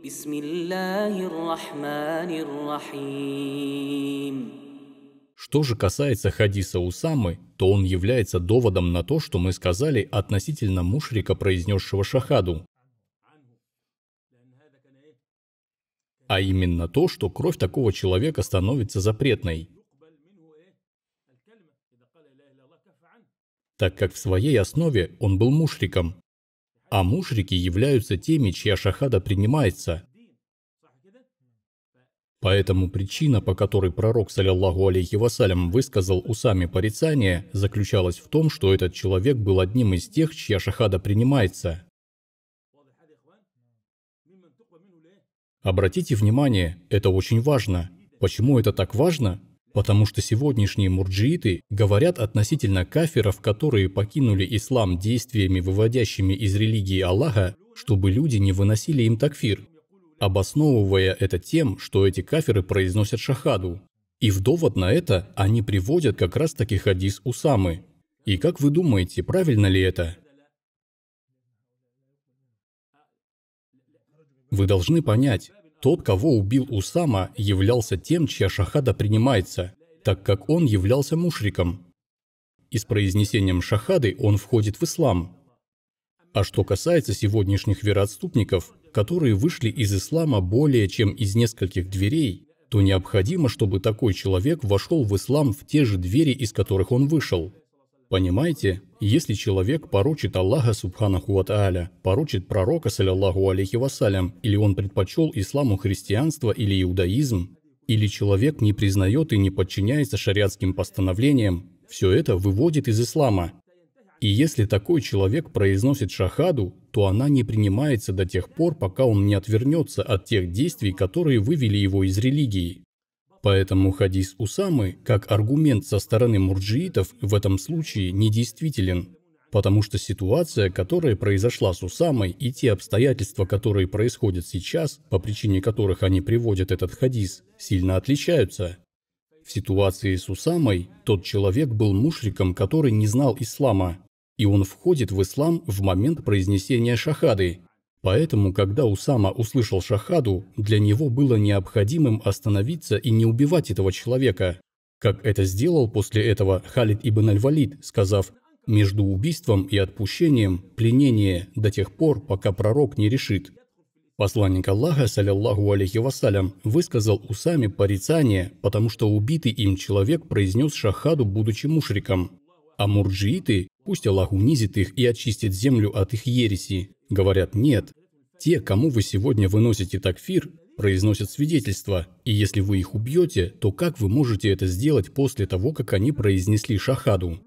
بسم الله الرحمن الرحيم. Что же касается хадиса Усамы, то он является доводом на то, что мы сказали относительно мушрика, произнесшего шахаду. А именно то, что кровь такого человека становится запретной, так как в своей основе он был мушриком. А мушрики являются теми, чья шахада принимается. Поэтому причина, по которой пророк, саллаллаху алейхи вассалям, высказал Усаме порицание, заключалась в том, что этот человек был одним из тех, чья шахада принимается. Обратите внимание, это очень важно. Почему это так важно? Потому что сегодняшние мурджииты говорят относительно кафиров, которые покинули ислам действиями, выводящими из религии Аллаха, чтобы люди не выносили им такфир, обосновывая это тем, что эти кафиры произносят шахаду. И в довод на это они приводят как раз таки хадис Усамы. И как вы думаете, правильно ли это? Вы должны понять, тот, кого убил Усама, являлся тем, чья шахада принимается, так как он являлся мушриком. И с произнесением шахады он входит в ислам. А что касается сегодняшних вероотступников, которые вышли из ислама более чем из нескольких дверей, то необходимо, чтобы такой человек вошел в ислам в те же двери, из которых он вышел. Понимаете, если человек порочит Аллаха субханаху ва тааля, порочит пророка, саллаллаху алейхи вассалям, или он предпочел исламу христианство или иудаизм, или человек не признает и не подчиняется шариатским постановлениям, все это выводит из ислама. И если такой человек произносит шахаду, то она не принимается до тех пор, пока он не отвернется от тех действий, которые вывели его из религии. Поэтому хадис Усамы, как аргумент со стороны мурджиитов, в этом случае недействителен. Потому что ситуация, которая произошла с Усамой, и те обстоятельства, которые происходят сейчас, по причине которых они приводят этот хадис, сильно отличаются. В ситуации с Усамой тот человек был мушриком, который не знал ислама, и он входит в ислам в момент произнесения шахады. Поэтому, когда Усама услышал шахаду, для него было необходимым остановиться и не убивать этого человека, как это сделал после этого Халид ибн аль-Валид, сказав: «Между убийством и отпущением пленение до тех пор, пока пророк не решит». Посланник Аллаха, саллаллаху алейхи вассалям, высказал Усаме порицание, потому что убитый им человек произнес шахаду, будучи мушриком. А мурджииты, пусть Аллах унизит их и очистит землю от их ереси, говорят: нет, те, кому вы сегодня выносите такфир, произносят свидетельства, и если вы их убьете, то как вы можете это сделать после того, как они произнесли шахаду?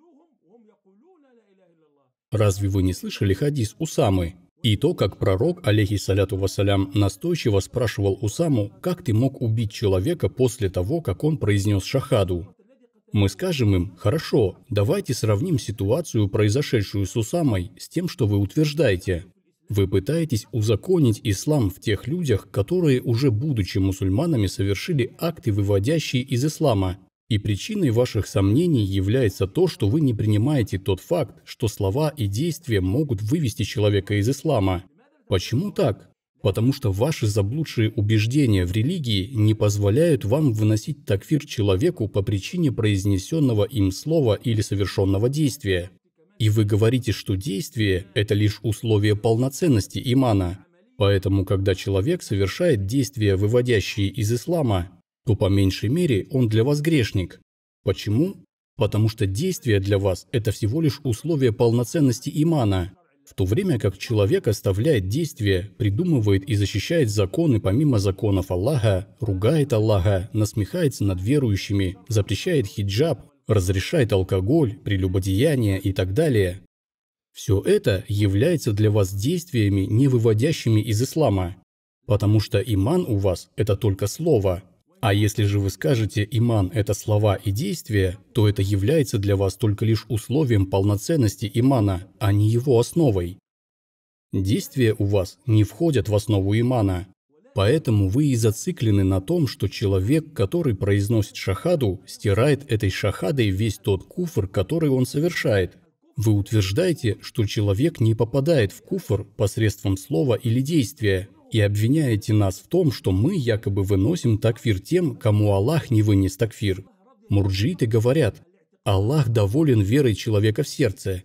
Разве вы не слышали хадис Усамы? И то, как пророк, алейхиссаляту вассалям, настойчиво спрашивал Усаму, как ты мог убить человека после того, как он произнес шахаду? Мы скажем им: хорошо, давайте сравним ситуацию, произошедшую с Усамой, с тем, что вы утверждаете. Вы пытаетесь узаконить ислам в тех людях, которые, уже будучи мусульманами, совершили акты, выводящие из ислама. И причиной ваших сомнений является то, что вы не принимаете тот факт, что слова и действия могут вывести человека из ислама. Почему так? Потому что ваши заблудшие убеждения в религии не позволяют вам выносить такфир человеку по причине произнесенного им слова или совершенного действия. И вы говорите, что действие – это лишь условие полноценности имана. Поэтому, когда человек совершает действия, выводящие из ислама, то по меньшей мере он для вас грешник. Почему? Потому что действие для вас – это всего лишь условие полноценности имана. В то время как человек оставляет действия, придумывает и защищает законы помимо законов Аллаха, ругает Аллаха, насмехается над верующими, запрещает хиджаб, разрешает алкоголь, прелюбодеяние и так далее. Все это является для вас действиями, не выводящими из ислама. Потому что иман у вас – это только слово. А если же вы скажете «иман» – это слова и действия, то это является для вас только лишь условием полноценности имана, а не его основой. Действия у вас не входят в основу имана. Поэтому вы и зациклены на том, что человек, который произносит шахаду, стирает этой шахадой весь тот куфр, который он совершает. Вы утверждаете, что человек не попадает в куфр посредством слова или действия, и обвиняете нас в том, что мы якобы выносим такфир тем, кому Аллах не вынес такфир. Мурджииты говорят: Аллах доволен верой человека в сердце.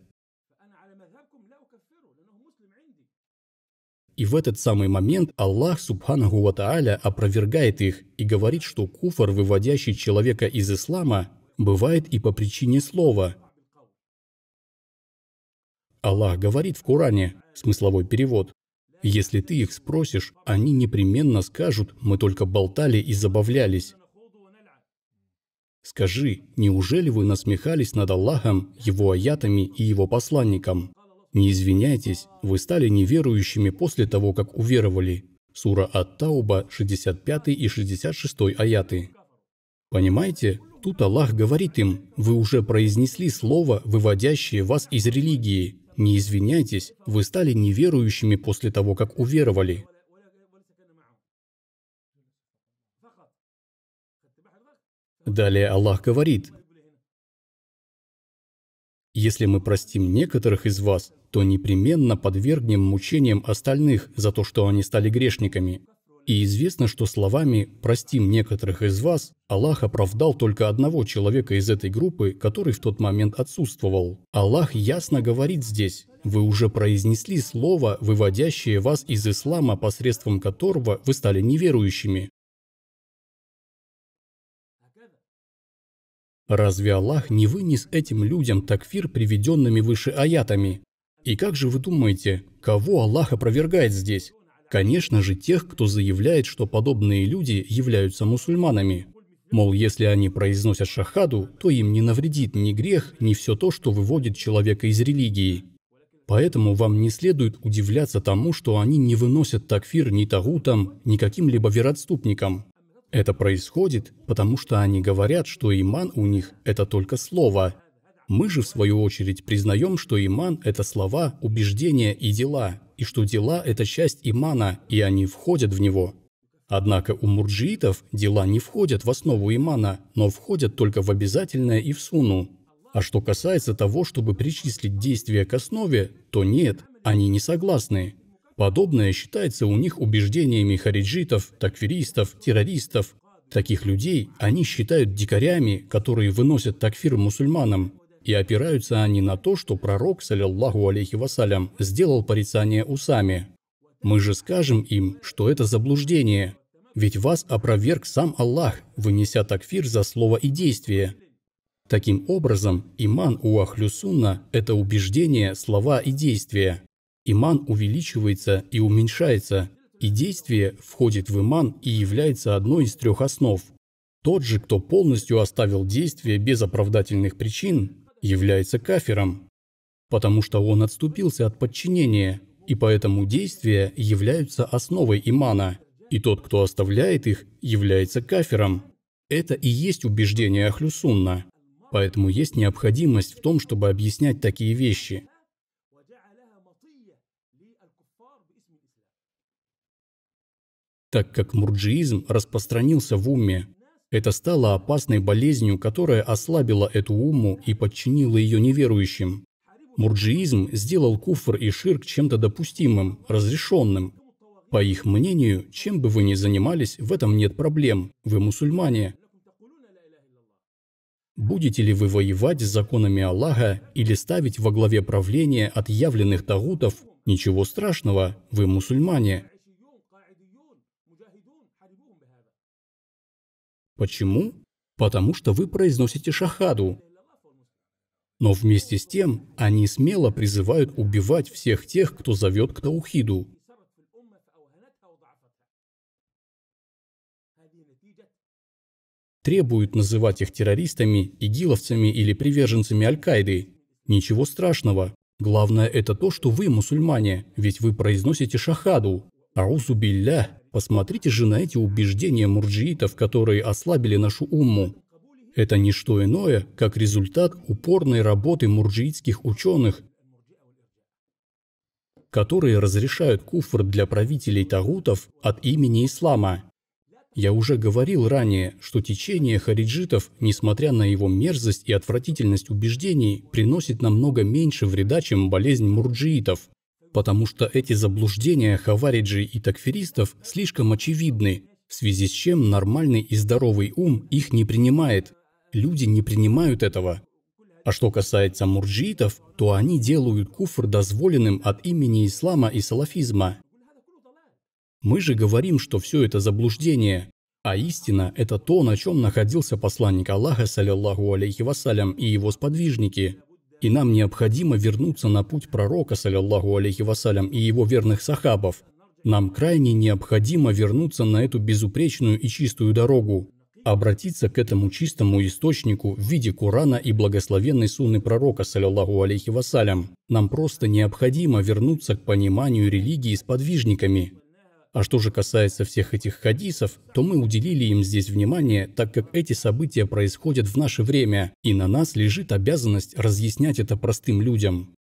И в этот самый момент Аллах, субханаху ва тааля, опровергает их и говорит, что куфр, выводящий человека из ислама, бывает и по причине слова. Аллах говорит в Коране, смысловой перевод: «Если ты их спросишь, они непременно скажут: мы только болтали и забавлялись». Скажи, неужели вы насмехались над Аллахом, Его аятами и Его посланником? Не извиняйтесь, вы стали неверующими после того, как уверовали. Сура Ат-Тауба, 65 и 66 аяты. Понимаете? Тут Аллах говорит им: вы уже произнесли слово, выводящее вас из религии. Не извиняйтесь, вы стали неверующими после того, как уверовали. Далее Аллах говорит: «Если мы простим некоторых из вас, то непременно подвергнем мучениям остальных за то, что они стали грешниками». И известно, что словами «простим некоторых из вас» Аллах оправдал только одного человека из этой группы, который в тот момент отсутствовал. Аллах ясно говорит здесь: вы уже произнесли слово, выводящее вас из ислама, посредством которого вы стали неверующими. Разве Аллах не вынес этим людям такфир приведенными выше аятами? И как же вы думаете, кого Аллах опровергает здесь? Конечно же, тех, кто заявляет, что подобные люди являются мусульманами. Мол, если они произносят шахаду, то им не навредит ни грех, ни все то, что выводит человека из религии. Поэтому вам не следует удивляться тому, что они не выносят такфир ни тагутам, ни каким-либо вероотступникам. Это происходит, потому что они говорят, что иман у них – это только слово. Мы же, в свою очередь, признаем, что иман – это слова, убеждения и дела, и что дела – это часть имана, и они входят в него. Однако у мурджиитов дела не входят в основу имана, но входят только в обязательное и в суну. А что касается того, чтобы причислить действия к основе, то нет, они не согласны. Подобное считается у них убеждениями хариджитов, такфиристов, террористов. Таких людей они считают дикарями, которые выносят такфир мусульманам. И опираются они на то, что пророк, саллаллаху алейхи вассалям, сделал порицание усами. Мы же скажем им, что это заблуждение. Ведь вас опроверг сам Аллах, вынеся такфир за слово и действие. Таким образом, иман у Ахлю-Сунна – это убеждение, слова и действия. Иман увеличивается и уменьшается, и действие входит в иман и является одной из трех основ. Тот же, кто полностью оставил действие без оправдательных причин, является кафиром, потому что он отступился от подчинения, и поэтому действия являются основой имана, и тот, кто оставляет их, является кафиром. Это и есть убеждение Ахлю-Сунна, поэтому есть необходимость в том, чтобы объяснять такие вещи. Так как мурджиизм распространился в умме, это стало опасной болезнью, которая ослабила эту умму и подчинила ее неверующим. Мурджиизм сделал куфр и ширк чем-то допустимым, разрешенным. По их мнению, чем бы вы ни занимались, в этом нет проблем, вы мусульмане. Будете ли вы воевать с законами Аллаха или ставить во главе правления отъявленных тагутов, ничего страшного, вы мусульмане. Почему? Потому что вы произносите шахаду. Но вместе с тем, они смело призывают убивать всех тех, кто зовет к таухиду. Требуют называть их террористами, игиловцами или приверженцами Аль-Каиды. Ничего страшного. Главное это то, что вы мусульмане, ведь вы произносите шахаду. Аузу биллях. Посмотрите же на эти убеждения мурджиитов, которые ослабили нашу умму. Это не что иное, как результат упорной работы мурджиитских ученых, которые разрешают куфр для правителей тагутов от имени ислама. Я уже говорил ранее, что течение хариджитов, несмотря на его мерзость и отвратительность убеждений, приносит намного меньше вреда, чем болезнь мурджиитов. Потому что эти заблуждения хавариджей и такфиристов слишком очевидны, в связи с чем нормальный и здоровый ум их не принимает. Люди не принимают этого. А что касается мурджиитов, то они делают куфр дозволенным от имени ислама и салафизма. Мы же говорим, что все это заблуждение, а истина – это то, на чем находился посланник Аллаха, саллиллаху алейхи вассалям, и его сподвижники. И нам необходимо вернуться на путь пророка, саллиллаху алейхи вассалям, и его верных сахабов. Нам крайне необходимо вернуться на эту безупречную и чистую дорогу, обратиться к этому чистому источнику в виде Корана и благословенной сунны пророка, саллиллаху алейхи вассалям. Нам просто необходимо вернуться к пониманию религии сподвижниками. А что же касается всех этих хадисов, то мы уделили им здесь внимание, так как эти события происходят в наше время, и на нас лежит обязанность разъяснять это простым людям.